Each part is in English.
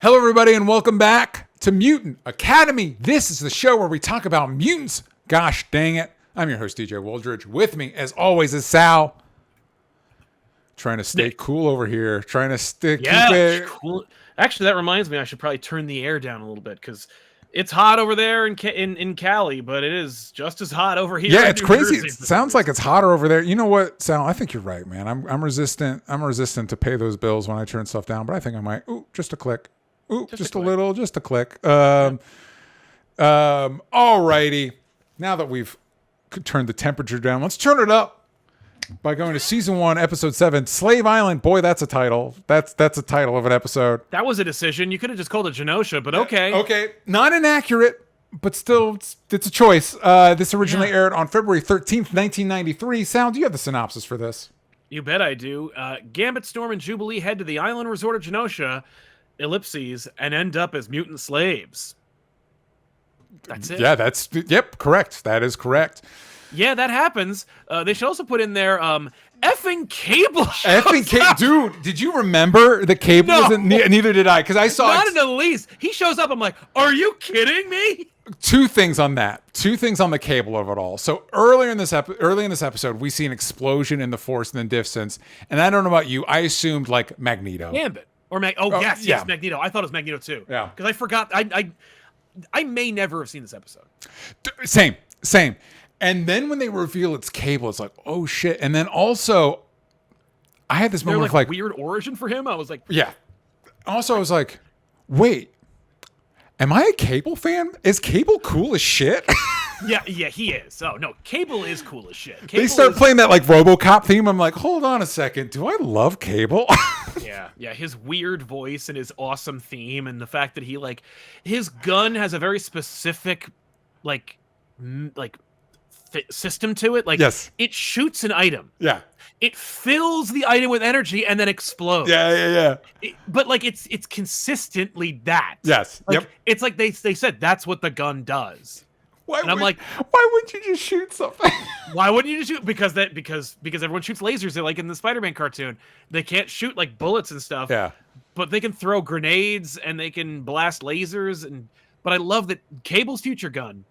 Hello, everybody, and welcome back to Mutant Academy. This is the show where we talk about mutants. Gosh dang it. I'm your host, DJ Woldridge. With me, as always, is Sal. Trying to stay cool over here. Trying to keep it cool. Actually, that reminds me, I should probably turn the air down a little bit because it's hot over there in Cali, but it is just as hot over here. Yeah, it's crazy. It sounds like it's hotter over there. You know what, Sal? I think you're right, man. I'm resistant. I'm resistant to pay those bills when I turn stuff down, but I think I might. Ooh, just a click. Ooh, just a little, just a click. Alrighty. Now that we've turned the temperature down, let's turn it up by going to season 1, episode 7, Slave Island. Boy, that's a title. That's a title of an episode. That was a decision. You could have just called it Genosha, but okay. Okay. Not inaccurate, but still, it's a choice. This originally aired on February 13th, 1993. Sal, do you have the synopsis for this? You bet I do. Gambit, Storm, and Jubilee head to the island resort of Genosha, ellipses, and end up as mutant slaves. That's it. Yeah, correct. That is correct. Yeah, that happens. They should also put in there, effing Cable. Dude, did you remember the Cable? No. Neither did I, because I saw Not in the least. He shows up, I'm like, are you kidding me? Two things on the Cable of it all. So early in this episode, we see an explosion in the Force and the distance, and I don't know about you, I assumed like Magneto. Gambit. Or yes, Magneto. I thought it was Magneto too. Yeah. Because I forgot. I may never have seen this episode. Same. And then when they reveal it's Cable, it's like, oh shit. And then also, I had this moment of like weird origin for him. I was like, yeah. Also, I was like, wait, am I a Cable fan? Is Cable cool as shit? Yeah, he is. Oh no, Cable is cool as shit. They start playing that like RoboCop theme. I'm like, hold on a second. Do I love Cable? Yeah. His weird voice and his awesome theme, and the fact that he his gun has a very specific system to it. Like, yes, it shoots an item. Yeah. It fills the item with energy and then explodes. Yeah. But it's consistently that. Yes. It's like they said that's what the gun does. Why wouldn't you just shoot something? Why wouldn't you just shoot? Because everyone shoots lasers. They're like in the Spider-Man cartoon. They can't shoot like bullets and stuff. Yeah. But they can throw grenades and they can blast lasers. But I love that Cable's future gun,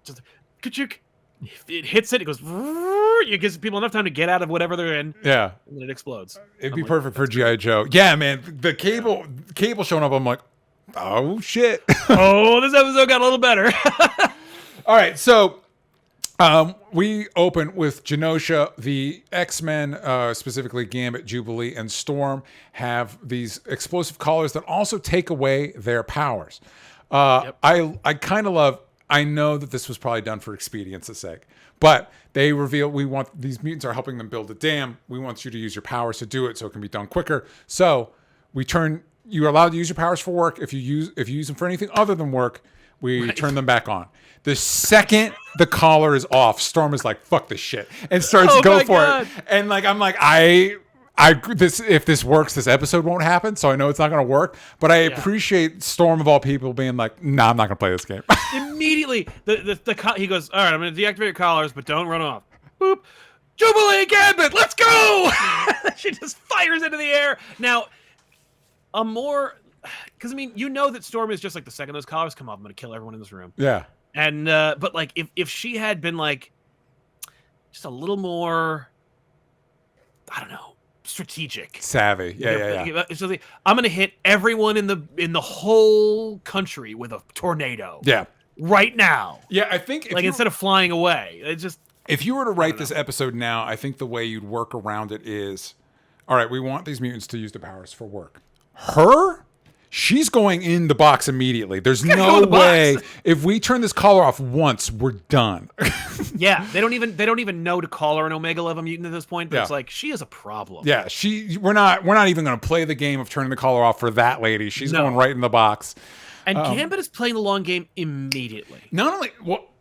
just it hits it. It goes. It gives people enough time to get out of whatever they're in. Yeah. And then it explodes. It'd be perfect for G.I. Joe. Yeah, man. The cable showing up. I'm like, oh shit. Oh, this episode got a little better. All right, so we open with Genosha. The X-Men, specifically Gambit, Jubilee, and Storm, have these explosive collars that also take away their powers. I kind of love. I know that this was probably done for expedience's sake, but they reveal these mutants are helping them build a dam. We want you to use your powers to do it, so it can be done quicker. So you're allowed to use your powers for work. If you use them for anything other than work, we turn them back on. The second the collar is off, Storm is like, fuck this shit, and starts go for it. And like, I'm like, if this works, this episode won't happen, so I know it's not going to work. But I appreciate Storm of all people being like, nah, I'm not going to play this game. Immediately, he goes, all right, I'm going to deactivate your collars, but don't run off. Boop. Jubilee Gambit, let's go! She just fires into the air. Now, because I mean, you know that Storm is just like, the second those collars come off, I'm going to kill everyone in this room. Yeah. And but like if she had been like just a little more, I don't know, strategic, savvy, yeah. So I'm gonna hit everyone in the whole country with a tornado. Yeah. Right now. Yeah, I think instead of flying away, it just. If you were to write this episode now, I think the way you'd work around it is, all right, we want these mutants to use their powers for work. She's going in the box immediately. There's no way. If we turn this collar off once, we're done. Yeah, they don't even know to call her an Omega level mutant at this point. But it's like, she is a problem. Yeah, we're not even going to play the game of turning the collar off for that lady. She's going right in the box. And Gambit is playing the long game immediately. I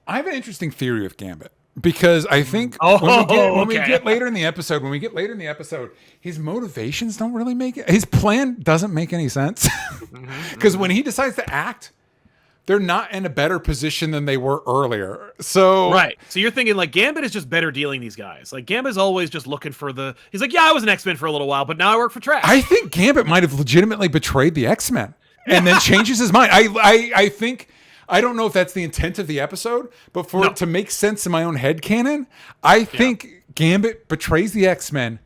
have an interesting theory of Gambit. Because I think when we get later in the episode, his motivations don't really make it. His plan doesn't make any sense. Because when he decides to act, they're not in a better position than they were earlier. So right. So you're thinking like Gambit is just better dealing these guys. Like Gambit's always just looking for he's like, yeah, I was an X-Men for a little while, but now I work for trash. I think Gambit might have legitimately betrayed the X-Men. and then changes his mind. I think, I don't know if that's the intent of the episode, but for it to make sense in my own head canon, I think Gambit betrays the X-Men,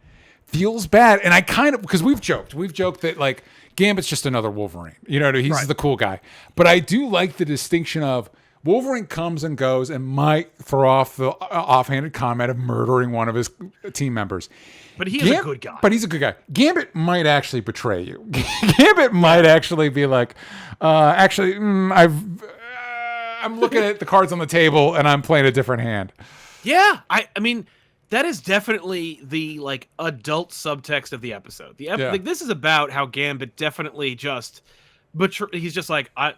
feels bad, and I kind of, because we've joked that like Gambit's just another Wolverine. You know, he's the cool guy. But I do like the distinction of Wolverine comes and goes and might throw off the offhanded comment of murdering one of his team members. But he's a good guy. But he's a good guy. Gambit might actually betray you. Gambit might actually be like, I'm looking at the cards on the table and I'm playing a different hand. Yeah, I mean, that is definitely the like adult subtext of the episode. Like this is about how Gambit definitely just, he's just like I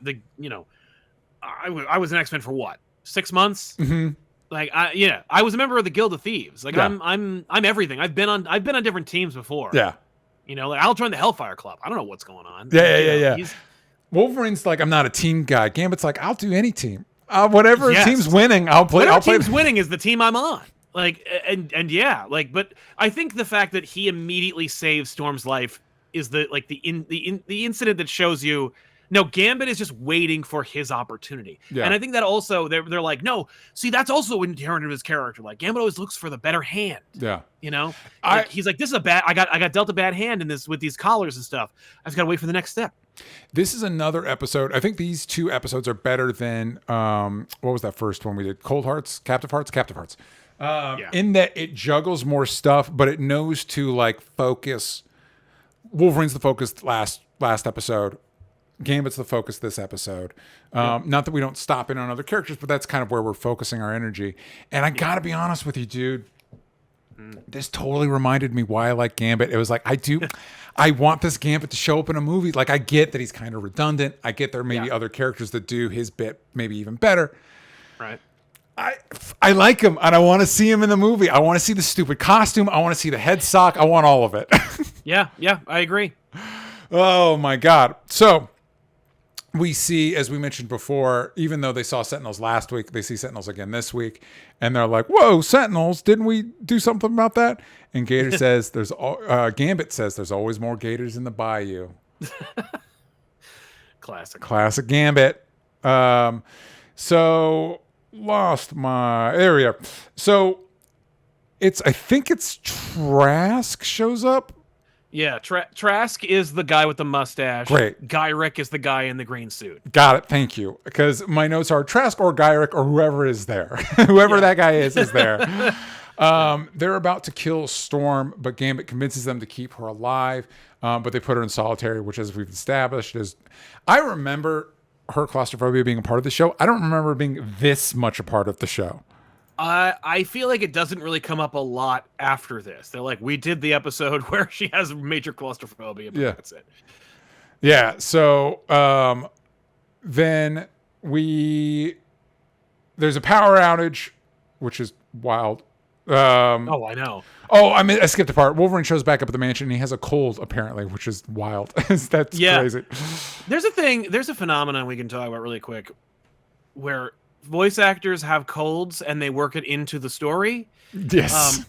was an X-Men for what, 6 months? Mm-hmm. Like I was a member of the Guild of Thieves. Like I'm everything. I've been on different teams before. Yeah, like I'll join the Hellfire Club. I don't know what's going on. Yeah. Wolverine's like, I'm not a team guy. Gambit's like, I'll do any team. Whatever team's winning, I'll play. Team's winning is the team I'm on. Like and yeah, like, but I think the fact that he immediately saves Storm's life is the incident that shows you. No, Gambit is just waiting for his opportunity. Yeah. And I think that also they're like, no, see, that's also inherent in his character. Like Gambit always looks for the better hand. Yeah. He's like, this is I got dealt a bad hand in this with these collars and stuff. I've got to wait for the next step. This is another episode. I think these two episodes are better than what was that first one we did? Cold Hearts, Captive Hearts. In that it juggles more stuff, but it knows to like focus. Wolverine's the focus last episode. Gambit's the focus this episode. Not that we don't stop in on other characters, but that's kind of where we're focusing our energy. And I gotta be honest with you, dude. This totally reminded me why I like Gambit. It was like, I want this Gambit to show up in a movie. Like, I get that he's kind of redundant. I get there may be other characters that do his bit maybe even better. Right. I like him, and I want to see him in the movie. I want to see the stupid costume. I want to see the head sock. I want all of it. Yeah, I agree. Oh, my God. So we see, as we mentioned before, even though they saw Sentinels last week, they see Sentinels again this week, and they're like, "Whoa, Sentinels! Didn't we do something about that?" And Gator says, Gambit says, "There's always more gators in the bayou." Classic Gambit. So lost my area. So I think it's Trask shows up. Yeah, Trask is the guy with the mustache. Great. Gyrick is the guy in the green suit. Got it. Thank you. Because my notes are Trask or Gyrick or whoever is there. Whoever that guy is there. They're about to kill Storm, but Gambit convinces them to keep her alive. But they put her in solitary, which, as we've established, is... I remember her claustrophobia being a part of the show. I don't remember being this much a part of the show. I feel like it doesn't really come up a lot after this. They're like, we did the episode where she has major claustrophobia, but that's it. Yeah, so then there's a power outage, which is wild. Oh, I know. Oh, I skipped a part. Wolverine shows back up at the mansion, and he has a cold, apparently, which is wild. That's crazy. There's a phenomenon we can talk about really quick, where voice actors have colds and they work it into the story. Yes.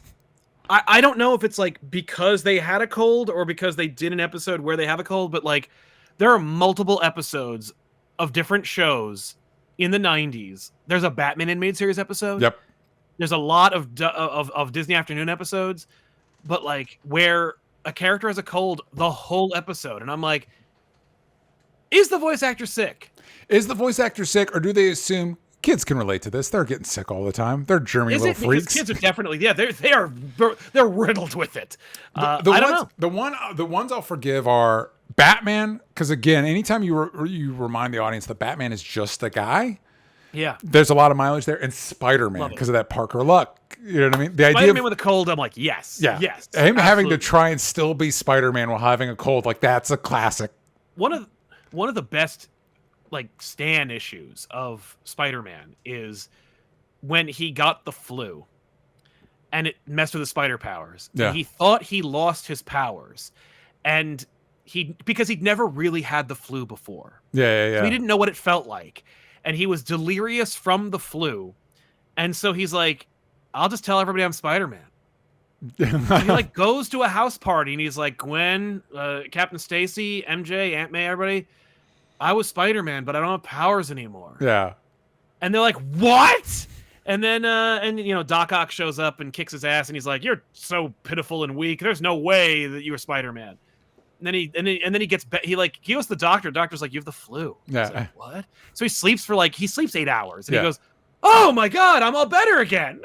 I don't know if it's like because they had a cold or because they did an episode where they have a cold, but like there are multiple episodes of different shows in the 90s. There's a Batman animated series episode. Yep. There's a lot of Disney Afternoon episodes, but like where a character has a cold the whole episode. And I'm like, is the voice actor sick? Is the voice actor sick, or do they assume kids can relate to this? They're getting sick all the time. They're germy little freaks. Because kids are definitely, they're riddled with it. I don't know. The ones I'll forgive are Batman, because again, anytime you remind the audience that Batman is just a guy, there's a lot of mileage there. And Spider-Man, because of that Parker Luck. You know what I mean? The Spider-Man with a cold, I'm like, yes. Him absolutely. Having to try and still be Spider-Man while having a cold, like that's a classic. One of the best like Stan issues of Spider-Man is when he got the flu and it messed with his spider powers. Yeah. And he thought he lost his powers, and because he'd never really had the flu before. Yeah. So he didn't know what it felt like, and he was delirious from the flu. And so he's like, I'll just tell everybody I'm Spider-Man. So he like goes to a house party and he's like, Gwen, Captain Stacy, MJ, Aunt May, everybody, I was Spider-Man, but I don't have powers anymore. Yeah. And they're like, what? And then, Doc Ock shows up and kicks his ass, and he's like, "You're so pitiful and weak. There's no way that you were Spider-Man." And then he gets he goes to the doctor. The doctor's like, "You have the flu." Yeah. He's like, what? So he sleeps 8 hours, and Yeah. he goes, "Oh my god, I'm all better again."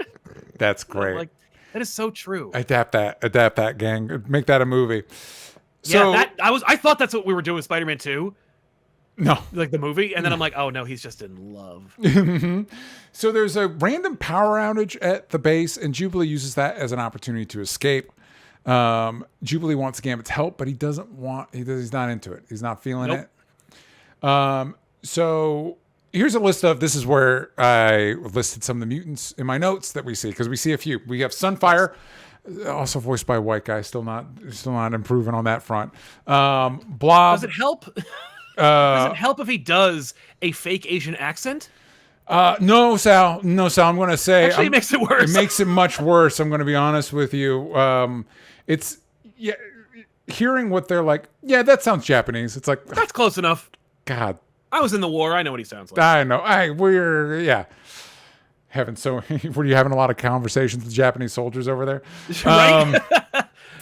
That's great. Like, that is so true. Adapt that, gang. Make that a movie. So, I thought that's what we were doing with Spider-Man 2. No. Like the movie, and then I'm like, oh no, he's just in love. So there's a random power outage at the base, and Jubilee uses that as an opportunity to escape. Jubilee wants Gambit's help, but he's not into it. He's not feeling it. So here's a list of, this is where I listed some of the mutants in my notes that we see, because we see a few. We have Sunfire, also voiced by a white guy, still not improving on that front. Blob. Does it help? Does it help if he does a fake Asian accent? No, Sal. I'm going to say... Actually, it makes it worse. It makes it much worse. I'm going to be honest with you. It's... Yeah, hearing what they're like, yeah, that sounds Japanese. It's like... That's close enough. God. I was in the war. I know what he sounds like. I know. Yeah. Were you having a lot of conversations with Japanese soldiers over there? Right?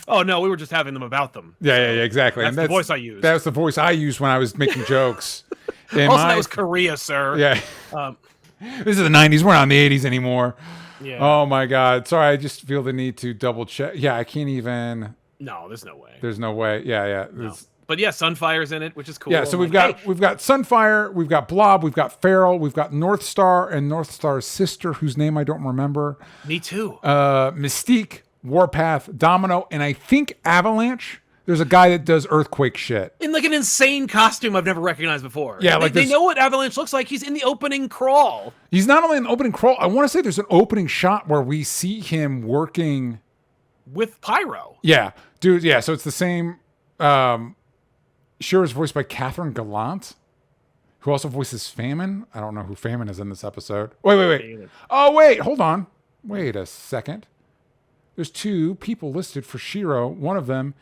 Oh, no, we were just having them about them. Yeah, exactly. That's the voice I used. That's the voice I used when I was making jokes. That was Korea, sir. Yeah. This is the 90s. We're not in the 80s anymore. Yeah. Oh, my God. Sorry, I just feel the need to double check. Yeah, I can't even... No, there's no way. There's no way. Yeah. No. But yeah, Sunfire's in it, which is cool. Yeah, so we've got Sunfire, we've got Blob, we've got Feral, we've got North Star and North Star's sister, whose name I don't remember. Me too. Mystique, Warpath, Domino, and I think Avalanche. There's a guy that does earthquake shit. In like an insane costume I've never recognized before. Yeah, they know what Avalanche looks like. He's in the opening crawl. He's not only in the opening crawl, I want to say there's an opening shot where we see him working... with Pyro. Yeah, dude, yeah, so it's the same... Shira is voiced by Catherine Gallant, who also voices Famine. I don't know who Famine is in this episode. Wait. Oh, wait, hold on. Wait a second. There's 2 people listed for Shiro. One of them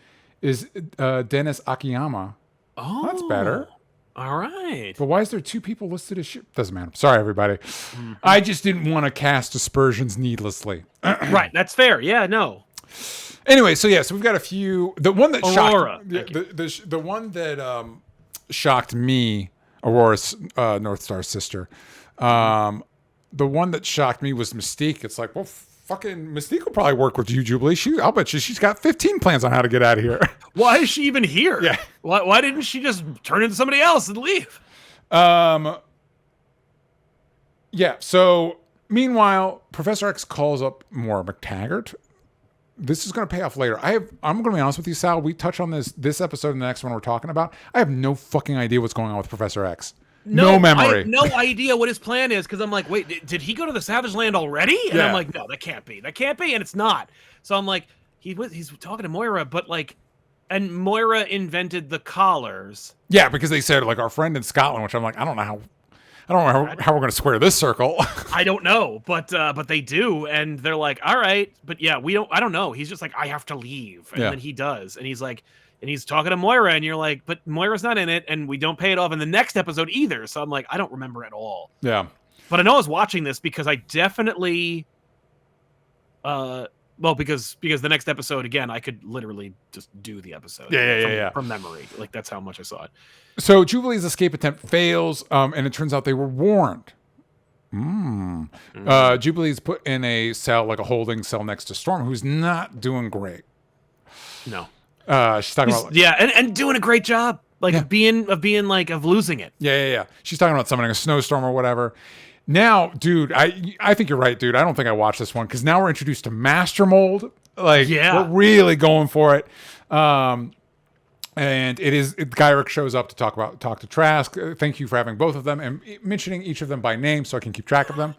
is Dennis Akiyama. Oh, that's better. All right. But why is there 2 people listed as Shiro? Doesn't matter. Sorry, everybody. Mm-hmm. I just didn't want to cast aspersions needlessly. Right, that's fair. Yeah, no. Anyway, so we've got a few. The one that Aurora. shocked the one that shocked me, Aurora's North Star's sister. The one that shocked me was Mystique. It's like, well, fucking Mystique will probably work with you, Jubilee. I'll bet she's got 15 plans on how to get out of here. Why is she even here? Yeah. Why didn't she just turn into somebody else and leave? Yeah. So meanwhile, Professor X calls up Moira McTaggart. This is going to pay off later. I'm going to be honest with you, Sal. We touch on this episode and the next one we're talking about. I have no fucking idea what's going on with Professor X. No memory. I have no idea what his plan is, because I'm like, wait, did he go to the Savage Land already? And I'm like, no, that can't be. That can't be, and it's not. So I'm like, he's talking to Moira, but like, and Moira invented the collars. Yeah, because they said like our friend in Scotland, which I'm like, I don't know how we're going to square this circle. I don't know, but they do, and they're like, all right, but yeah, I don't know. He's just like, I have to leave, and then he does, and he's like, and he's talking to Moira, and you're like, but Moira's not in it, and we don't pay it off in the next episode either. So I'm like, I don't remember at all. Yeah, but I know I was watching this because I definitely, because the next episode again, I could literally just do the episode. From memory, like that's how much I saw it. So Jubilee's escape attempt fails, and it turns out they were warned. Jubilee's put in a cell, like a holding cell next to Storm, who's not doing great. No. She's talking about and doing a great job, of losing it. Yeah. She's talking about summoning a snowstorm or whatever. Now, dude, I think you're right, dude. I don't think I watched this one because now we're introduced to Master Mold. We're really going for it. And Gyrick shows up to talk to Trask. Thank you for having both of them and mentioning each of them by name so I can keep track of them.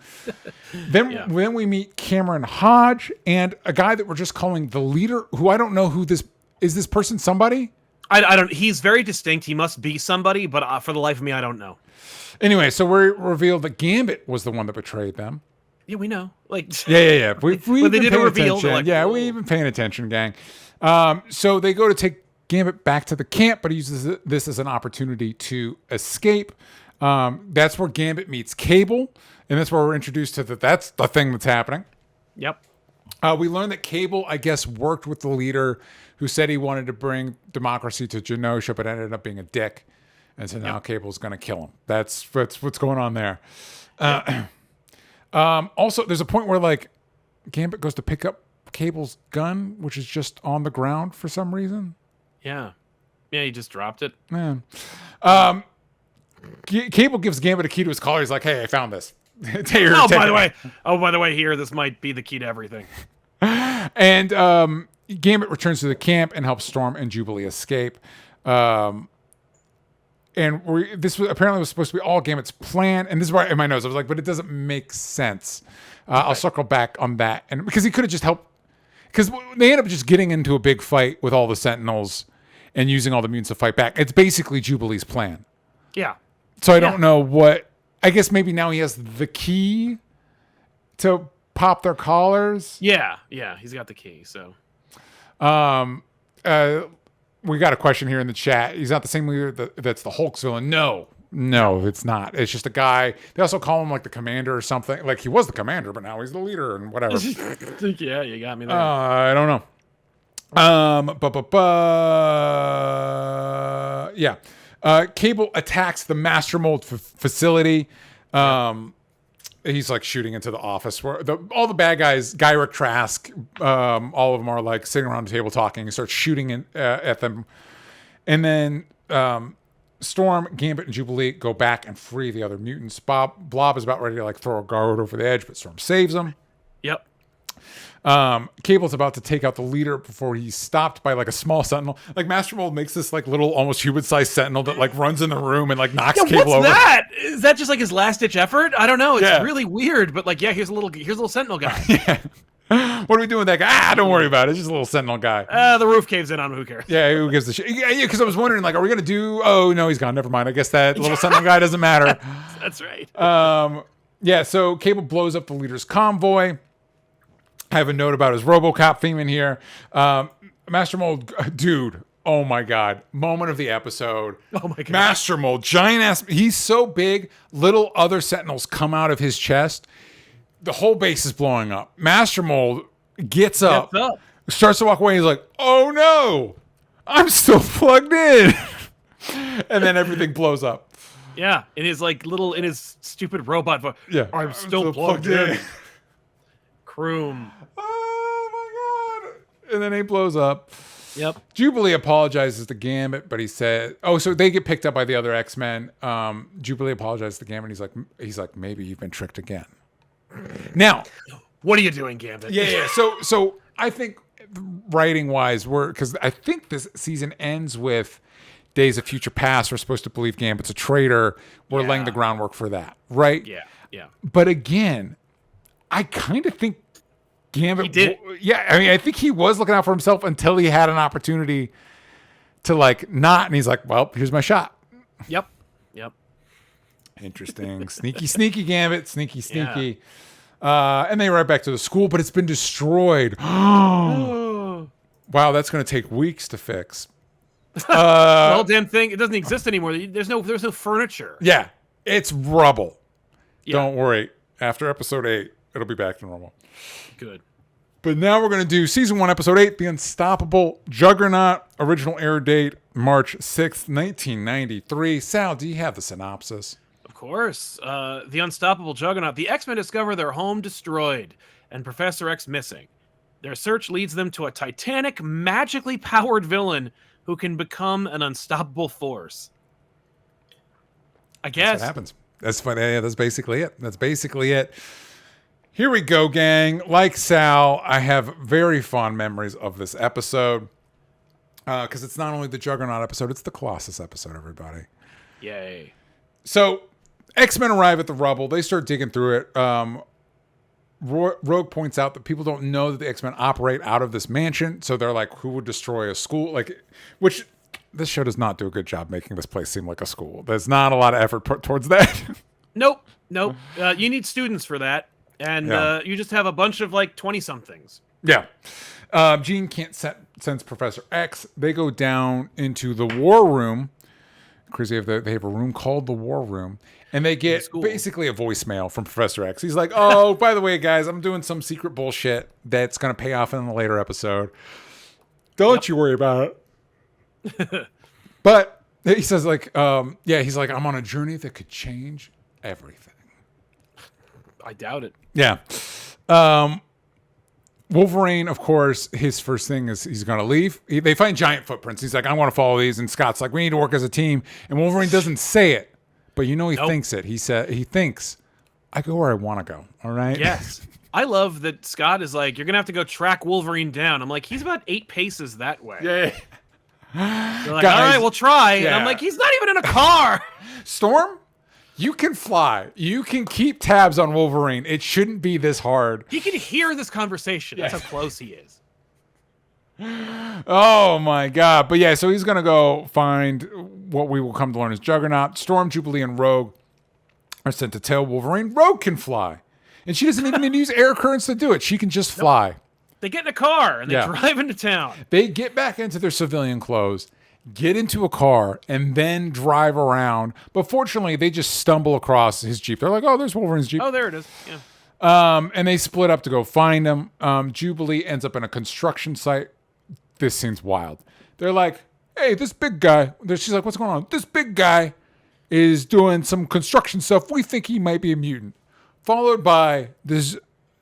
Then we meet Cameron Hodge and a guy that we're just calling the leader, who I don't know who this is. This person somebody? I don't. He's very distinct. He must be somebody, but for the life of me, I don't know. Anyway, so we revealed that Gambit was the one that betrayed them. Yeah, we know. Yeah. We've they did a reveal. We've been paying attention, gang. So they go to take Gambit back to the camp, but he uses this as an opportunity to escape. That's where Gambit meets Cable, and that's where we're introduced to that's the thing that's happening. Yep. We learned that Cable, I guess, worked with the leader who said he wanted to bring democracy to Genosha, but ended up being a dick. And so now Cable's going to kill him. That's what's going on there. Also, there's a point where like Gambit goes to pick up Cable's gun, which is just on the ground for some reason. Yeah. Yeah, he just dropped it. Man. Cable gives Gambit a key to his collar. He's like, "Hey, I found this." By the way, here, this might be the key to everything. And Gambit returns to the camp and helps Storm and Jubilee escape. And this was apparently supposed to be all Gambit's plan. And this is why in my notes I was like, but it doesn't make sense. I'll circle back on that, and because he could have just helped. Because they end up just getting into a big fight with all the Sentinels and using all the mutants to fight back. It's basically Jubilee's plan. Yeah. So I don't know what. I guess maybe now he has the key to pop their collars. Yeah, he's got the key. So, we got a question here in the chat. He's not the same leader that's the Hulk's villain. No, it's not. It's just a guy. They also call him like the commander or something. Like he was the commander, but now he's the leader and whatever. Yeah, you got me there. I don't know. Yeah. Cable attacks the Master Mold facility. He's like shooting into the office where all the bad guys, Gyrick, Trask, all of them are like sitting around the table talking and start shooting at them. And then Storm, Gambit, and Jubilee go back and free the other mutants. Blob is about ready to like throw a guard over the edge, but Storm saves him. Yep. Cable's about to take out the leader before he's stopped by like a small Sentinel. Like Master Mold makes this like little almost human-sized Sentinel that like runs in the room and like knocks Cable over. What's that? Is that just like his last-ditch effort? I don't know. It's really weird, but like, here's a little Sentinel guy. Yeah. What are we doing with that guy? Don't worry about it. It's just a little Sentinel guy. The roof caves in on him. Who cares? Yeah, who gives a shit? Yeah, because I was wondering, like, are we gonna do? Oh no, he's gone. Never mind. I guess that little Sentinel guy doesn't matter. That's right. Yeah. So Cable blows up the leader's convoy. I have a note about his RoboCop theme in here. Master Mold, dude. Oh my god! Moment of the episode. Oh my god! Master Mold, giant ass. He's so big. Little other Sentinels come out of his chest. The whole base is blowing up. Master Mold gets up, starts to walk away. He's like, "Oh no, I'm still plugged in," and then everything blows up. Yeah, in his stupid robot voice. Yeah, I'm still plugged in. Croom. Oh my god! And then he blows up. Yep. Jubilee apologizes to Gambit, but he said, "Oh, so they get picked up by the other X-Men." Jubilee apologizes to Gambit. He's like, maybe you've been tricked again. Now, what are you doing, Gambit? Yeah. So I think writing wise, because I think this season ends with Days of Future Past. We're supposed to believe Gambit's a traitor. We're laying the groundwork for that, right? Yeah. But again, I kind of think Gambit. He did. I mean, I think he was looking out for himself until he had an opportunity to like not, and he's like, "Well, here's my shot." Yep. Interesting. Sneaky Gambit. Sneaky. And they right back to the school, but it's been destroyed. Wow, that's going to take weeks to fix. The whole damn thing, it doesn't exist anymore. There's no furniture. Yeah, it's rubble. Yeah. Don't worry. After episode 8, it'll be back to normal. Good. But now we're going to do season 1, episode 8, The Unstoppable Juggernaut. Original air date, March 6th, 1993. Sal, do you have the synopsis? Of course. The Unstoppable Juggernaut. The X-Men discover their home destroyed and Professor X missing. Their search leads them to a titanic, magically powered villain who can become an unstoppable force. I guess. That's what happens. That's funny. Yeah, that's basically it. Here we go, gang. Like Sal, I have very fond memories of this episode. Because it's not only the Juggernaut episode, it's the Colossus episode, everybody. Yay. So, X-Men arrive at the rubble. They start digging through it. Rogue points out that people don't know that the X-Men operate out of this mansion. So they're like, who would destroy a school? Which this show does not do a good job making this place seem like a school. There's not a lot of effort put towards that. Nope. You need students for that. And you just have a bunch of 20-somethings. Yeah. Jean can't sends Professor X. They go down into the war room. Crazy, they have a room called the war room. And they get basically a voicemail from Professor X. He's like, oh, by the way, guys, I'm doing some secret bullshit that's going to pay off in a later episode. Don't you worry about it. But he says, like, he's like, I'm on a journey that could change everything. I doubt it. Yeah. Wolverine, of course, his first thing is he's going to leave. They find giant footprints. He's like, I want to follow these. And Scott's like, we need to work as a team. And Wolverine doesn't say it. But he thinks it. He thinks, I go where I want to go. All right. Yes. I love that Scott is like, you're going to have to go track Wolverine down. I'm like, he's about 8 paces that way. Yeah. They're like, all right, we'll try. Yeah. And I'm like, he's not even in a car. Storm, you can fly. You can keep tabs on Wolverine. It shouldn't be this hard. He can hear this conversation. That's how close he is. Oh my God. But yeah, so he's going to go find what we will come to learn as Juggernaut. Storm, Jubilee, and Rogue are sent to tell Wolverine Rogue can fly. And she doesn't even need to use air currents to do it. She can just fly. They get in a car and they drive into town. They get back into their civilian clothes, get into a car, and then drive around. But fortunately, they just stumble across his Jeep. They're like, oh, there's Wolverine's Jeep. Oh, there it is. Yeah. And they split up to go find him. Jubilee ends up in a construction site. This scene's wild. They're like, hey, this big guy. She's like, what's going on? This big guy is doing some construction stuff. We think he might be a mutant. Followed by this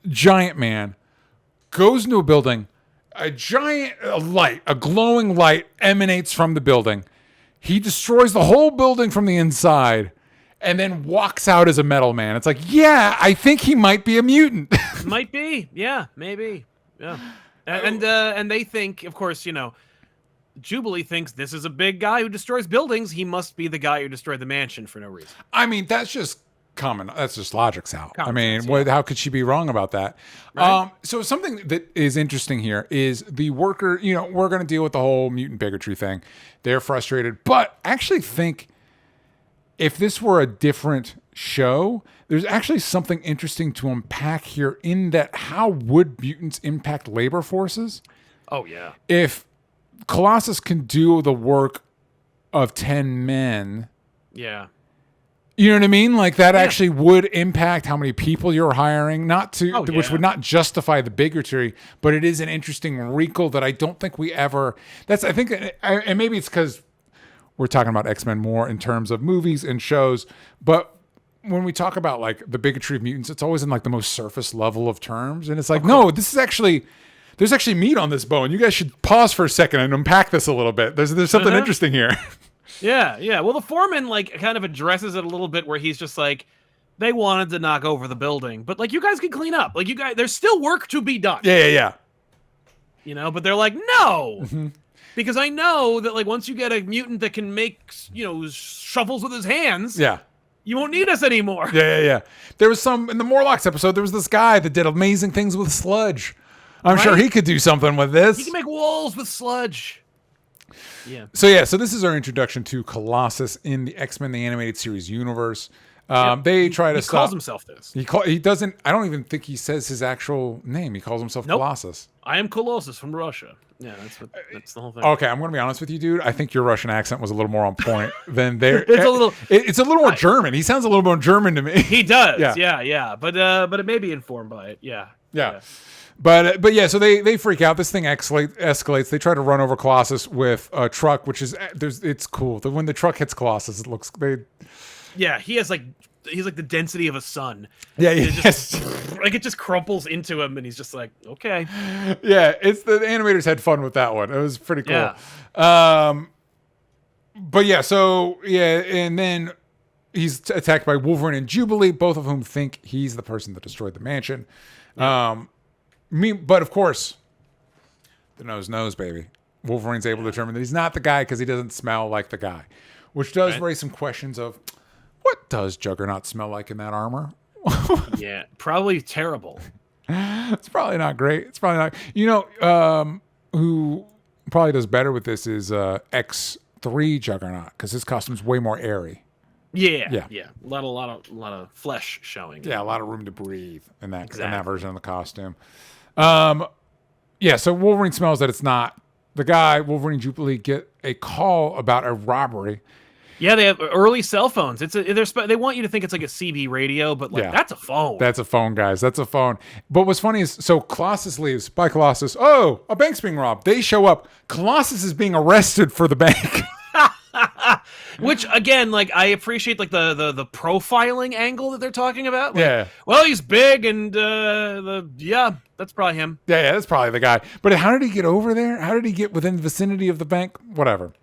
giant man goes into a building. A glowing light emanates from the building. He destroys the whole building from the inside and then walks out as a metal man. It's like, yeah, I think he might be a mutant. Might be. Yeah, maybe. Yeah. And they think, of course, Jubilee thinks this is a big guy who destroys buildings. He must be the guy who destroyed the mansion for no reason. I mean, that's just common. That's just logic's out. Sense, how could she be wrong about that? Right? So something that is interesting here is the worker, we're going to deal with the whole mutant bigotry thing. They're frustrated, but I actually think if this were a different show, there's actually something interesting to unpack here in that how would mutants impact labor forces? Oh, yeah. If Colossus can do the work of 10 men. Yeah. You know what I mean? Like that actually would impact how many people you're hiring, which would not justify the bigotry, but it is an interesting wrinkle that I don't think we ever, and maybe it's because we're talking about X-Men more in terms of movies and shows, but when we talk about like the bigotry of mutants, it's always in like the most surface level of terms. And it's like, no, there's actually meat on this bone. You guys should pause for a second and unpack this a little bit. There's something interesting here. Yeah. Well, the foreman kind of addresses it a little bit where he's just like, they wanted to knock over the building, but like you guys can clean up. Like there's still work to be done. Yeah. But they're like, no. Mm-hmm. Because I know that like once you get a mutant that can make, shovels with his hands. Yeah. You won't need us anymore. Yeah. There was in the Morlocks episode, there was this guy that did amazing things with sludge. I'm sure he could do something with this. He can make walls with sludge. Yeah. So this is our introduction to Colossus in the X-Men the Animated Series universe. They try to stop. He calls himself this. He doesn't. I don't even think he says his actual name. He calls himself Colossus. I am Colossus from Russia. Yeah, that's the whole thing. Okay, I'm going to be honest with you, dude. I think your Russian accent was a little more on point than there. It's a little more German. He sounds a little more German to me. He does. Yeah. But it may be informed by it. Yeah. But yeah, so they freak out. This thing escalates. They try to run over Colossus with a truck, which is it's cool. When the truck hits Colossus, it looks Yeah, he's like the density of a sun. Yeah, it just crumples into him, and he's just like, okay. Yeah, the animators had fun with that one. It was pretty cool. Yeah. But yeah, and then he's attacked by Wolverine and Jubilee, both of whom think he's the person that destroyed the mansion. Yeah. But of course, the nose knows, baby. Wolverine's able to determine that he's not the guy because he doesn't smell like the guy, which does raise some questions of what does Juggernaut smell like in that armor? Yeah, probably terrible. It's probably not great. It's probably not. Who probably does better with this is X3 Juggernaut because his costume's way more airy. Yeah. A lot of flesh showing. Yeah, a lot of room to breathe in that version of the costume. So Wolverine smells that it's not the guy, Wolverine and Jubilee, get a call about a robbery. Yeah, they have early cell phones. They want you to think it's like a CB radio, but like that's a phone. That's a phone, guys. That's a phone. But what's funny is, so Colossus leaves. By Colossus, oh, a bank's being robbed. They show up. Colossus is being arrested for the bank. Which again, like I appreciate like the profiling angle that they're talking about. Like, Yeah. Well, he's big and that's probably him. Yeah, that's probably the guy. But how did he get over there? How did he get within the vicinity of the bank? Whatever.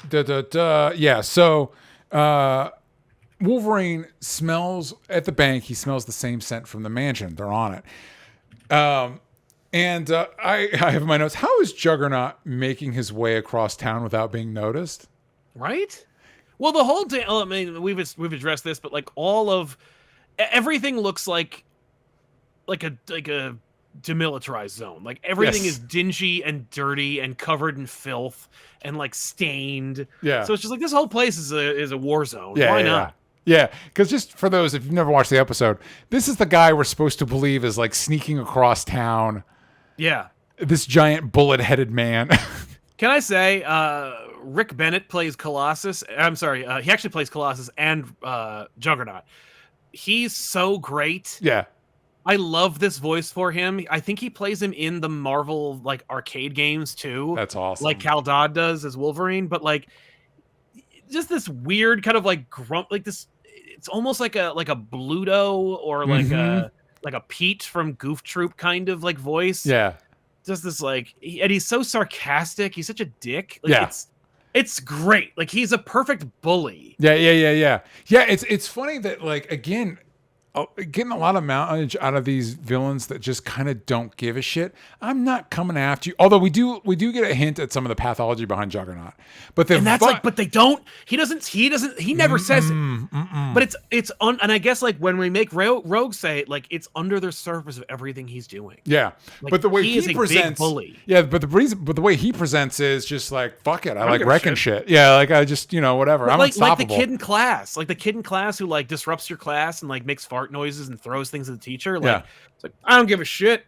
Yeah, so Wolverine smells at the bank. He smells the same scent from the mansion. They're on it. And I have in my notes, how is Juggernaut making his way across town without being noticed? Right? Well, the whole day, I mean, we've addressed this, but like everything looks like a demilitarized zone. Like everything is dingy and dirty and covered in filth and like stained. Yeah. So it's just like this whole place is a war zone. Why not? Yeah, because just for those, if you've never watched the episode, this is the guy we're supposed to believe is like sneaking across town. Yeah. This giant bullet-headed man. Can I say, Rick Bennett plays Colossus. I'm sorry, he actually plays Colossus and Juggernaut. He's so great. Yeah. I love this voice for him. I think he plays him in the Marvel like arcade games too. That's awesome. Like Cal Dodd does as Wolverine, but like just this weird kind of like grunt, like this. It's almost like a Bluto or like a Pete from Goof Troop kind of like voice. Yeah. Just this like, and he's so sarcastic. He's such a dick. Like, it's great. Like he's a perfect bully. Yeah. Yeah. It's funny that like again, getting a lot of mileage out of these villains that just kind of don't give a shit. I'm not coming after you. Although we do get a hint at some of the pathology behind Juggernaut. But but they don't. He never says it. But and I guess like when we make Rogue say it, like it's under the surface of everything he's doing. Yeah. Like, but the way he is a presents, big bully. Yeah. But the way he presents is just like, fuck it. I like wrecking shit. Yeah. Like I just, whatever. I'm unstoppable. Like the kid in class who like disrupts your class and like makes fart noises and throws things at the teacher. Like, it's like, I don't give a shit.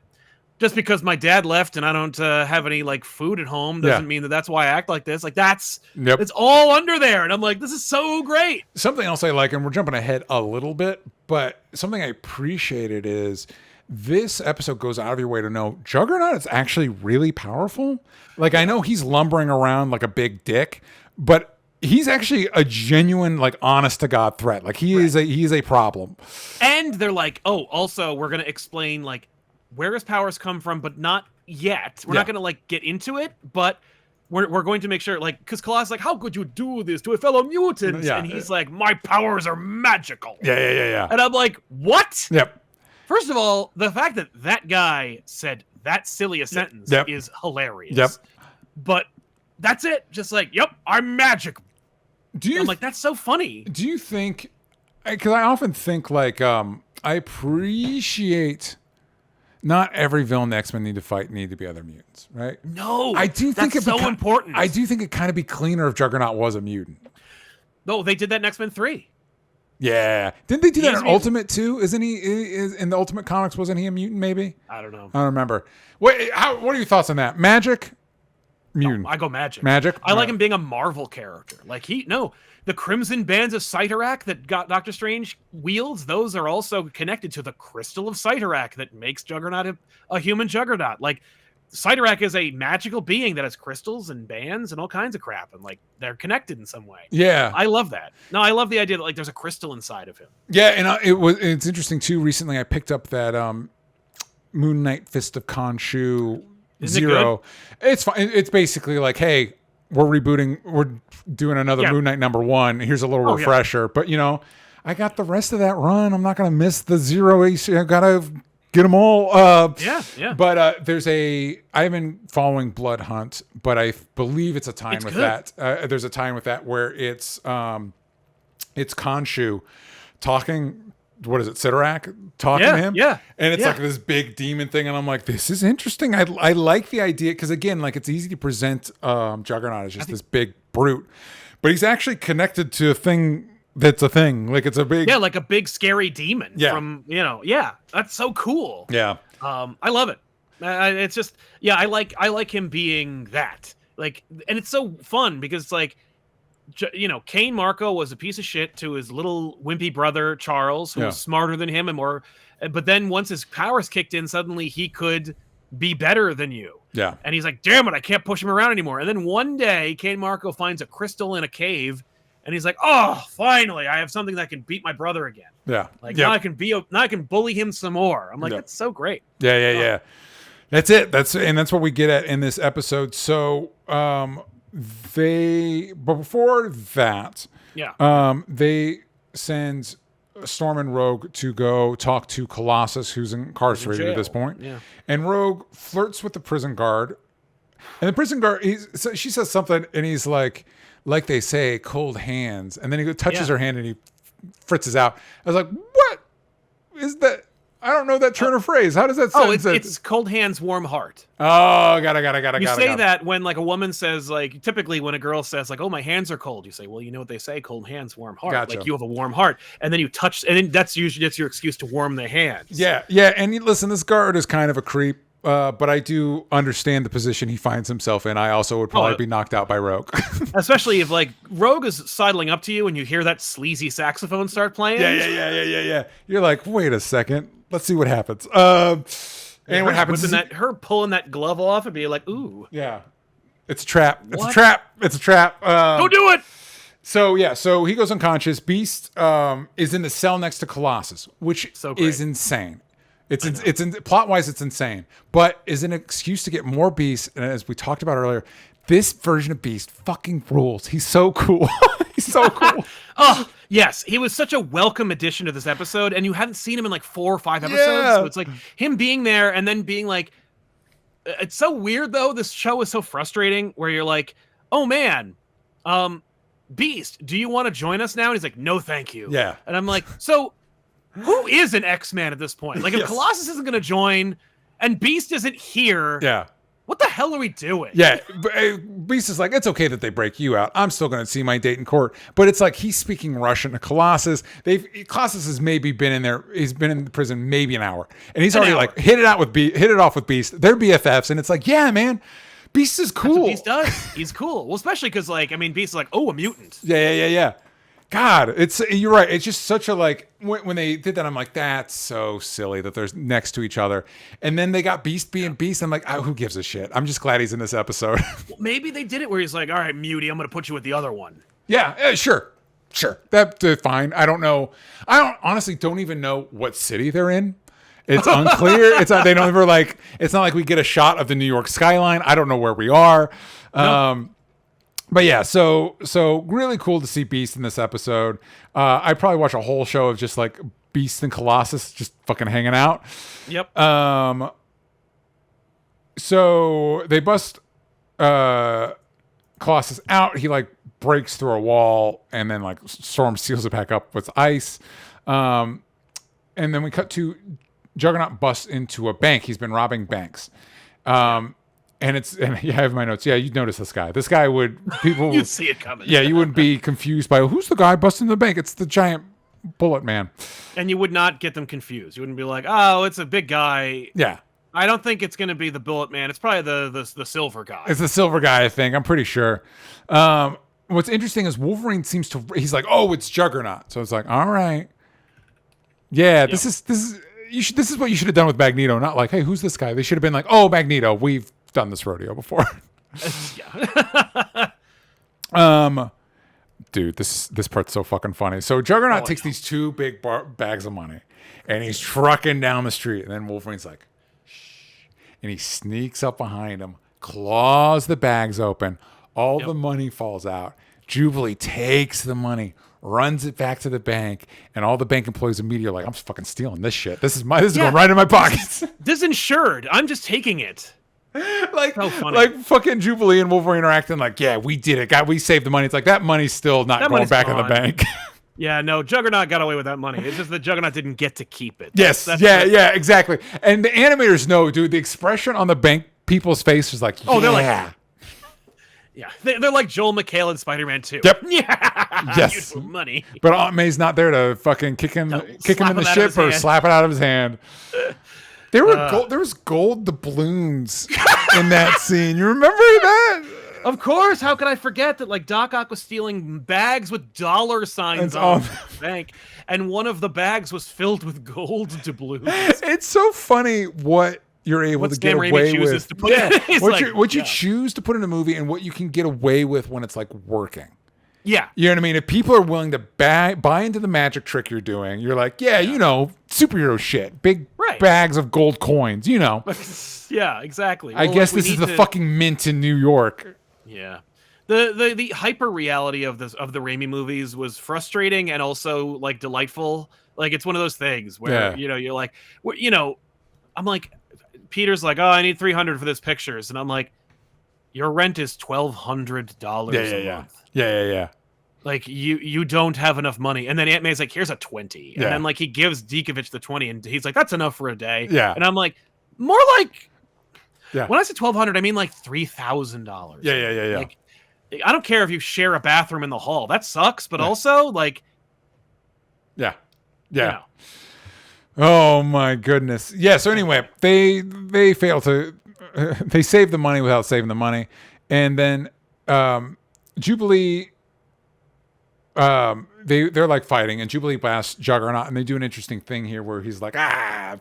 Just because my dad left and I don't have any like food at home doesn't mean that's why I act like this. Like it's all under there. And I'm like, this is so great. Something else I like, and we're jumping ahead a little bit, but something I appreciated is this episode goes out of your way to know Juggernaut is actually really powerful. Like I know he's lumbering around like a big dick, but he's actually a genuine, like, honest to God threat. Like he is a problem. And they're like, oh, also we're gonna explain like where his powers come from, but not yet. We're not gonna like get into it, but we're going to make sure, like, because Colossus is like, how could you do this to a fellow mutant? And he's like, my powers are magical. Yeah. And I'm like, what? Yep. First of all, the fact that guy said that silly a sentence is hilarious. Yep. But that's it. Just like, yep, I'm magic. I'm like, that's so funny. Do you think, because I often think like, I appreciate not every villain the X-Men need to fight need to be other mutants, right? No, I do think that's so important. I do think it kind of be cleaner if Juggernaut was a mutant. No, they did that in X-Men 3. Yeah. Didn't they do that in Ultimate too? Isn't he, in the Ultimate Comics, wasn't he a mutant maybe? I don't know. I don't remember. What are your thoughts on that? Magic? Mutant. I go magic. Magic? I like him being a Marvel character. Like the Crimson Bands of Cyttorak that Doctor Strange wields, those are also connected to the Crystal of Cyttorak that makes Juggernaut a human Juggernaut. Like Cyttorak is a magical being that has crystals and bands and all kinds of crap, and like they're connected in some way. Yeah, I love that. No, I love the idea that like there's a crystal inside of him. Yeah, and it's interesting too. Recently, I picked up that Moon Knight Fist of Khonshu Zero. It's fine. It's basically like, hey, we're rebooting. We're doing another Moon Knight #1. Here's a little refresher. But I got the rest of that run. I'm not going to miss the Zero AC. I got to get them all. Yeah. But I've been following Blood Hunt, but I believe it's a time with that. There's a time with that where it's Khonshu talking. What is it, Cyttorak talking to him? Yeah. And it's like this big demon thing. And I'm like, this is interesting. I like the idea. Because again, like it's easy to present Juggernaut as just this big brute. But he's actually connected to a thing that's a thing. Like it's a big... Yeah, like a big scary demon. Yeah. From, that's so cool. Yeah. I love it. It's just, yeah, I like him being that. Like, and it's so fun because it's like, Kane Marco was a piece of shit to his little wimpy brother Charles, who was smarter than him and more. But then once his powers kicked in, suddenly he could be better than you. Yeah. And he's like, damn it, I can't push him around anymore. And then one day, Kane Marco finds a crystal in a cave, and he's like, oh, finally, I have something that can beat my brother again. Yeah. Like now I can bully him some more. I'm like, that's so great. Yeah. That's it. That's what we get at in this episode. So, but before that, they send Storm and Rogue to go talk to Colossus, who's incarcerated at this point. Yeah. And Rogue flirts with the prison guard. And the prison guard, she says something, and he's like they say, cold hands. And then he touches her hand, and he fritzes out. I was like, what is that? I don't know that turn of phrase. How does that sound? Oh, it's cold hands, warm heart. Oh, got it. You say that when like a woman says, like, typically when a girl says like, oh, my hands are cold, you say, well, you know what they say, cold hands, warm heart. Gotcha. Like you have a warm heart, and then you touch, and then that's your excuse to warm the hands. Yeah. And listen, this guard is kind of a creep, but I do understand the position he finds himself in. I also would probably be knocked out by Rogue. Especially if like Rogue is sidling up to you and you hear that sleazy saxophone start playing. Yeah. You're like, wait a second. Let's see what happens. And what happens is her pulling that glove off and being like, ooh. Yeah. It's a trap. It's a trap. Don't do it. So he goes unconscious. Beast is in the cell next to Colossus, which is insane. It's plot-wise, it's insane. But is an excuse to get more Beast. And as we talked about earlier, this version of Beast fucking rules. He's so cool. He's so cool. Oh, yes. He was such a welcome addition to this episode, and you hadn't seen him in like 4 or 5 episodes. Yeah. So it's like him being there and then being like, it's so weird though. This show is so frustrating where you're like, oh man, Beast, do you want to join us now? And he's like, no, thank you. Yeah. And I'm like, so who is an X-Man at this point? Like if Colossus isn't going to join and Beast isn't here. Yeah. What the hell are we doing? Yeah, Beast is like, it's okay that they break you out. I'm still going to see my date in court. But it's like he's speaking Russian to Colossus. Colossus has maybe been in there. He's been in prison maybe an hour, and he's already like hit it off with Beast. They're BFFs, and it's like, yeah, man, Beast is cool. That's what Beast does. He's cool. Well, especially because Beast is like, oh, a mutant. Yeah. God, you're right. It's just such a like when they did that, I'm like, that's so silly that they're next to each other. And then they got Beast being Beast. I'm like, oh, who gives a shit? I'm just glad he's in this episode. Well, maybe they did it where he's like, all right, Mutie, I'm going to put you with the other one. Yeah, sure. That's fine. I don't know. Honestly don't even know what city they're in. It's unclear. It's not like we get a shot of the New York skyline. I don't know where we are. No. But yeah, so really cool to see Beast in this episode. I'd probably watch a whole show of just like Beast and Colossus just fucking hanging out. Yep. So they bust Colossus out. He like breaks through a wall, and then like Storm seals it back up with ice. And then we cut to Juggernaut busts into a bank. He's been robbing banks. And I have my notes. Yeah, you'd notice this guy. This guy you'd see it coming. Yeah, you wouldn't be confused by who's the guy busting the bank. It's the giant bullet man. And you would not get them confused. You wouldn't be like, oh, it's a big guy. Yeah. I don't think it's going to be the bullet man. It's probably the silver guy. It's the silver guy, I think. I'm pretty sure. What's interesting is Wolverine he's like, oh, it's Juggernaut. So it's like, all right. Yeah, this is what you should have done with Magneto. Not like, hey, who's this guy? They should have been like, oh, Magneto. We've done this rodeo before. Dude, this part's so fucking funny. So Juggernaut takes these 2 big bags of money, and he's trucking down the street, and then Wolverine's like, shh, and he sneaks up behind him, claws the bags open, all the money falls out. Jubilee takes the money, runs it back to the bank, and all the bank employees immediately are like, I'm just fucking stealing this shit. This is going right in my pockets. This is insured. I'm just taking it. Like fucking Jubilee and Wolverine are acting like, yeah, we did it. God, we saved the money. It's like that money's still not going back in the bank. Yeah, no, Juggernaut got away with that money. It's just that Juggernaut didn't get to keep it. Yes, yeah, exactly. And the animators know, dude, the expression on the bank people's face is like, they're like, yeah, they're like Joel McHale in Spider-Man 2. Yep. Yeah. Yes. Beautiful money. But Aunt May's not there to fucking kick him in the ship or slap it out of his hand. There was gold doubloons in that scene. You remember that? Of course. How could I forget that? Like Doc Ock was stealing bags with dollar signs on the bank, and one of the bags was filled with gold doubloons. It's so funny what you're able to get away with. To put what you choose to put in a movie and what you can get away with when it's like working. Yeah. You know what I mean? If people are willing to buy into the magic trick you're doing, you're like, yeah, you know, superhero shit. Big bags of gold coins, you know. Yeah, exactly. I guess this is the fucking mint in New York. Yeah. The hyper reality of the Raimi movies was frustrating and also like delightful. Like it's one of those things where, you know, you're like, you know, I'm like, Peter's like, oh, I need $300 for this pictures. And I'm like, your rent is $1,200 a month. Yeah. Like you don't have enough money. And then Aunt May's like, here's a 20. And then like he gives Dikovich the 20 and he's like, that's enough for a day. Yeah. And I'm like, more like, when I say $1,200, I mean like $3,000. Yeah. Like, I don't care if you share a bathroom in the hall. That sucks. But also like, yeah. You know. Oh my goodness. Yeah. So anyway, they fail to, they save the money without saving the money. And then, Jubilee, they're like fighting, and Jubilee blasts Juggernaut, and they do an interesting thing here where he's like,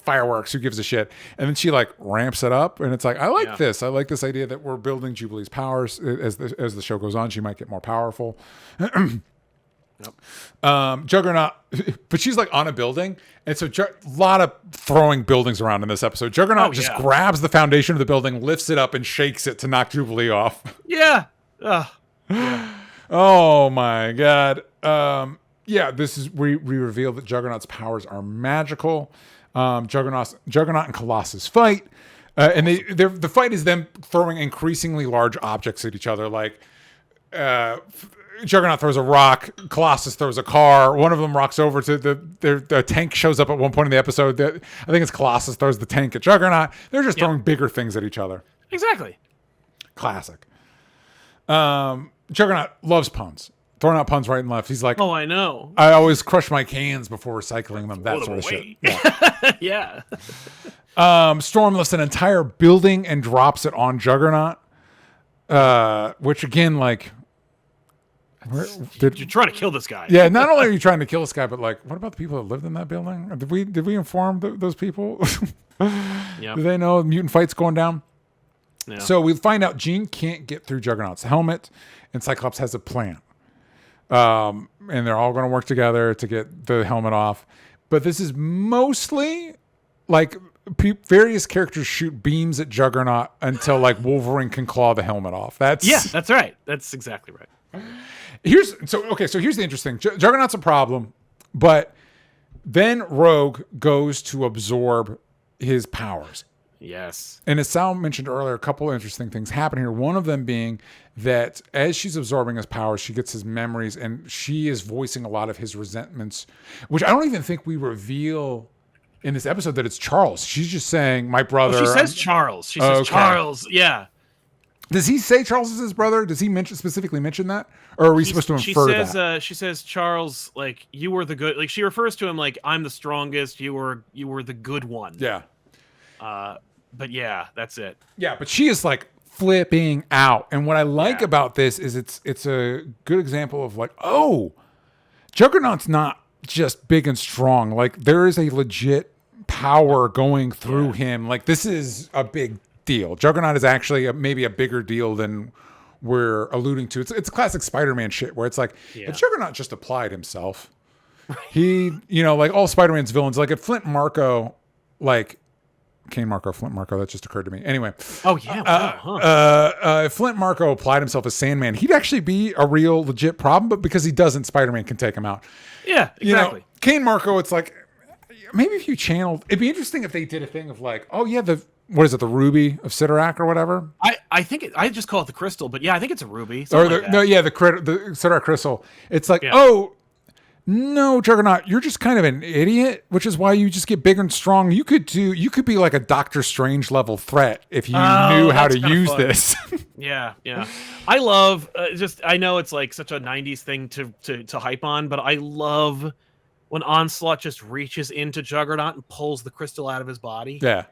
fireworks, who gives a shit? And then she like ramps it up, and it's like, I like this. I like this idea that we're building Jubilee's powers as the show goes on. She might get more powerful. Juggernaut, but she's like on a building, and so a lot of throwing buildings around in this episode. Juggernaut just grabs the foundation of the building, lifts it up, and shakes it to knock Jubilee off. Yeah. Oh my god. This is we reveal that Juggernaut's powers are magical. Juggernaut and Colossus fight, and the fight is them throwing increasingly large objects at each other. Like Juggernaut throws a rock, Colossus throws a car. One of them rocks over to the tank shows up at one point in the episode. I think it's Colossus throws the tank at Juggernaut. They're just throwing bigger things at each other. Exactly. Classic. Juggernaut loves puns. Throwing out puns right and left. He's like, oh, I know. I always crush my cans before recycling them. That sort of shit. Yeah. Storm lifts an entire building and drops it on Juggernaut. Which again, like, you're trying to kill this guy. Yeah, not only are you trying to kill this guy, but like, what about the people that lived in that building? Did we inform those people? Do they know mutant fights going down? Yeah. So we find out Jean can't get through Juggernaut's helmet, and Cyclops has a plan. And they're all going to work together to get the helmet off. But this is mostly like various characters shoot beams at Juggernaut until like Wolverine can claw the helmet off. That's right. That's exactly right. Here's the interesting. Juggernaut's a problem, but then Rogue goes to absorb his powers. Yes. And as Sal mentioned earlier, a couple of interesting things happen here. One of them being that as she's absorbing his powers, she gets his memories, and she is voicing a lot of his resentments, which I don't even think we reveal in this episode that it's Charles. She's just saying, my brother. She says Charles. She says Charles. Yeah. Does he say Charles is his brother? Does he specifically mention that? Or are we supposed to infer that? She says, Charles, like, you were the good. Like, she refers to him like, I'm the strongest. You were the good one. Yeah. But yeah, that's it. Yeah, but she is like flipping out. And what I like about this is it's a good example of like, oh, Juggernaut's not just big and strong. Like there is a legit power going through him. Like this is a big deal. Juggernaut is actually maybe a bigger deal than we're alluding to. It's classic Spider-Man shit where it's like, if Juggernaut just applied himself, he, like all Spider-Man's villains, like if Flint Marko, like, Flint Marko, that just occurred to me. Anyway. Oh, yeah. If Flint Marko applied himself as Sandman, he'd actually be a real legit problem, but because he doesn't, Spider-Man can take him out. Yeah, exactly. Kane Marko, it's like, maybe if you channeled, it'd be interesting if they did a thing of like, oh, yeah, the Ruby of Sidorak or whatever? I think I just call it the crystal, but yeah, I think it's a ruby. Or the Sidorak crystal. It's like, oh, no, Juggernaut, you're just kind of an idiot, which is why you just get bigger and strong. You could be like a Doctor Strange level threat if you knew how to use this. Yeah. I love I know it's like such a 90s thing to hype on, but I love when Onslaught just reaches into Juggernaut and pulls the crystal out of his body. Yeah.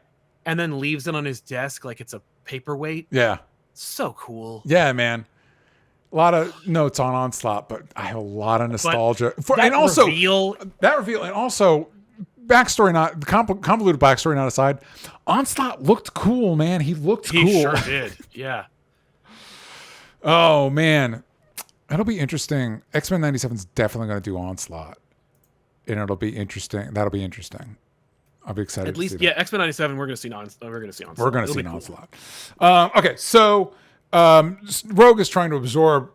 and then leaves it on his desk like it's a paperweight. Yeah. So cool. Yeah, man. A lot of notes on Onslaught, but I have a lot of nostalgia. That reveal, and also backstory not convoluted backstory not aside, Onslaught looked cool, man. He looked cool. He sure did. Yeah. Oh man, that'll be interesting. X-Men 97 is definitely going to do Onslaught, and it'll be interesting. That'll be interesting. I'll be excited. At least, yeah, X-Men 97. We're going to see Onslaught. We're going to see Onslaught. Okay, so Rogue is trying to absorb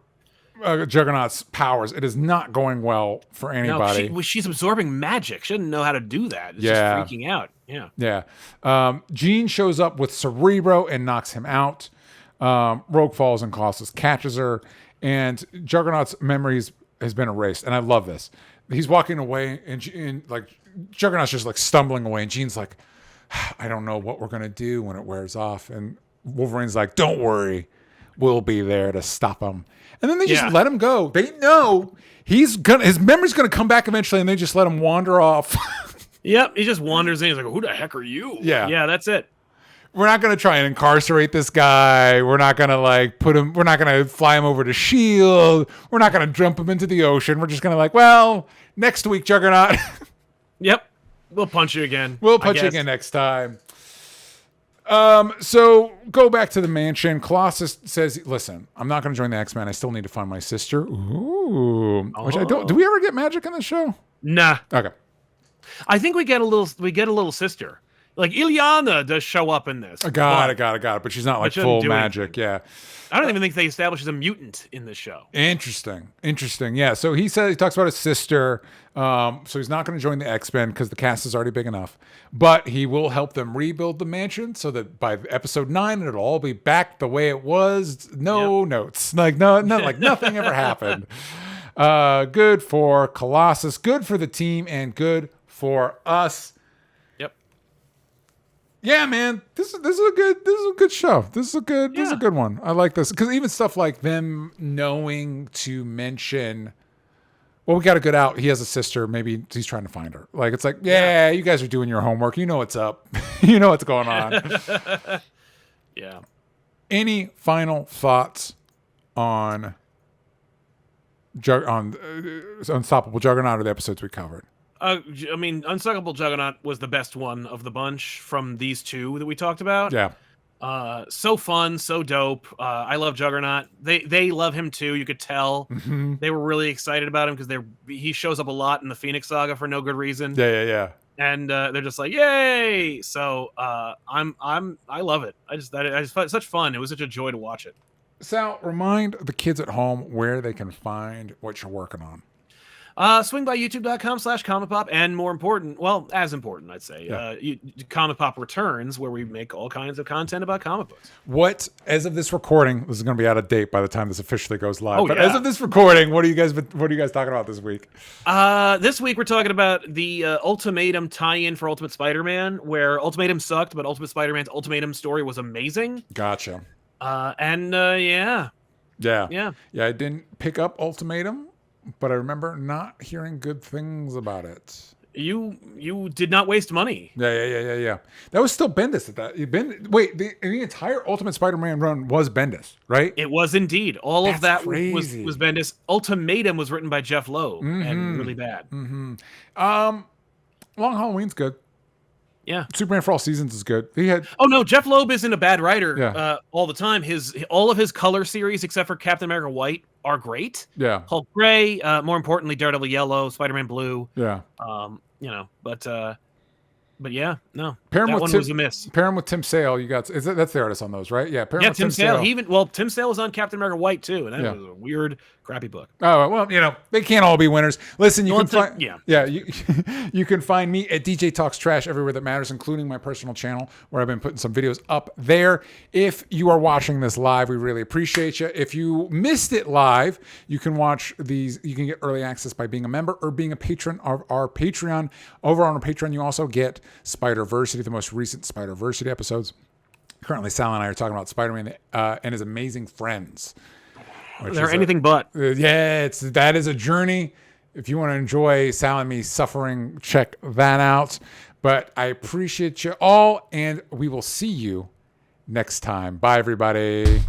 Juggernaut's powers. It is not going well for anybody. No, she's absorbing magic. She doesn't know how to do that. It's just freaking out. Yeah. Yeah. Jean shows up with Cerebro and knocks him out. Rogue falls and Colossus catches her, and Juggernaut's memories has been erased. And I love this. He's walking away, and like Juggernaut's just like stumbling away, and Jean's like, I don't know what we're gonna do when it wears off. And Wolverine's like, don't worry, we'll be there to stop him. And then they just let him go. They know his memory's gonna come back eventually, and they just let him wander off. Yep, he just wanders in. He's like, who the heck are you? Yeah, that's it. We're not going to try and incarcerate this guy. We're not going to like put him, we're not going to fly him over to S.H.I.E.L.D. We're not going to jump him into the ocean. We're just going to like, well, next week, Juggernaut. Yep. We'll punch you again. We'll punch you again next time. So go back to the mansion. Colossus says, listen, I'm not going to join the X-Men. I still need to find my sister. Ooh. Which I don't. Do we ever get magic in the show? Nah. Okay. I think we get a little sister. Like Ileana does show up in this. Got it. But she's not like full magic. Anything. Yeah. I don't even think they established a mutant in this show. Interesting. Yeah. So he talks about his sister. So he's not going to join the X-Men because the cast is already big enough. But he will help them rebuild the mansion so that by episode 9 it'll all be back the way it was. No notes. Like like nothing ever happened. Good for Colossus. Good for the team, and good for us. Yeah, man, this is a good show. This is a good one. I like this because even stuff like them knowing to mention, well, we got to get out. He has a sister. Maybe he's trying to find her. Like it's like, yeah, you guys are doing your homework. You know what's up. You know what's going on. Yeah. Any final thoughts on Unstoppable Juggernaut or the episodes we covered? I mean, Unstoppable Juggernaut was the best one of the bunch from these two that we talked about. Yeah. So fun, so dope. I love Juggernaut. They love him too. You could tell they were really excited about him because he shows up a lot in the Phoenix Saga for no good reason. Yeah. And they're just like, yay! So I love it. I just thought such fun. It was such a joy to watch it. Sal, remind the kids at home where they can find what you're working on. Swing by youtube.com/Comic Pop, and more important, well, as important, I'd say, Comic Pop Returns, where we make all kinds of content about comic books. What, as of this recording, this is going to be out of date by the time this officially goes live. As of this recording, what are you guys talking about this week? This week we're talking about the Ultimatum tie-in for Ultimate Spider-Man, where Ultimatum sucked, but Ultimate Spider-Man's Ultimatum story was amazing. Gotcha. Yeah. I didn't pick up Ultimatum, but I remember not hearing good things about it. You did not waste money. Yeah. That was still Bendis at that. The entire Ultimate Spider-Man run was Bendis, right? It was indeed. All of that was Bendis. Ultimatum was written by Jeff Loeb and really bad. Mm-hmm. Long Halloween's good. Yeah. Superman for All Seasons is good. Oh no, Jeff Loeb isn't a bad writer all the time. All of his color series, except for Captain America White, are great. Yeah. Hulk Gray, more importantly, Daredevil Yellow, Spider-Man Blue. Yeah. But yeah, no. That one was a miss. Pair him with Tim Sale. That's the artist on those, right? Yeah. Tim Sale. Tim Sale was on Captain America White too, and that was a weird, crappy book. Oh well, they can't all be winners. Listen, you can find you can find me at DJ Talks Trash everywhere that matters, including my personal channel where I've been putting some videos up there. If you are watching this live, we really appreciate you. If you missed it live, you can watch these. You can get early access by being a member or being a patron of our Patreon. Over on our Patreon, you also get Spider-Versity, the most recent Spider-Versity episodes. Currently, Sal and I are talking about Spider-Man and his amazing friends. They're anything but. That is a journey. If you want to enjoy Sal and me suffering, check that out. But I appreciate you all, and we will see you next time. Bye, everybody.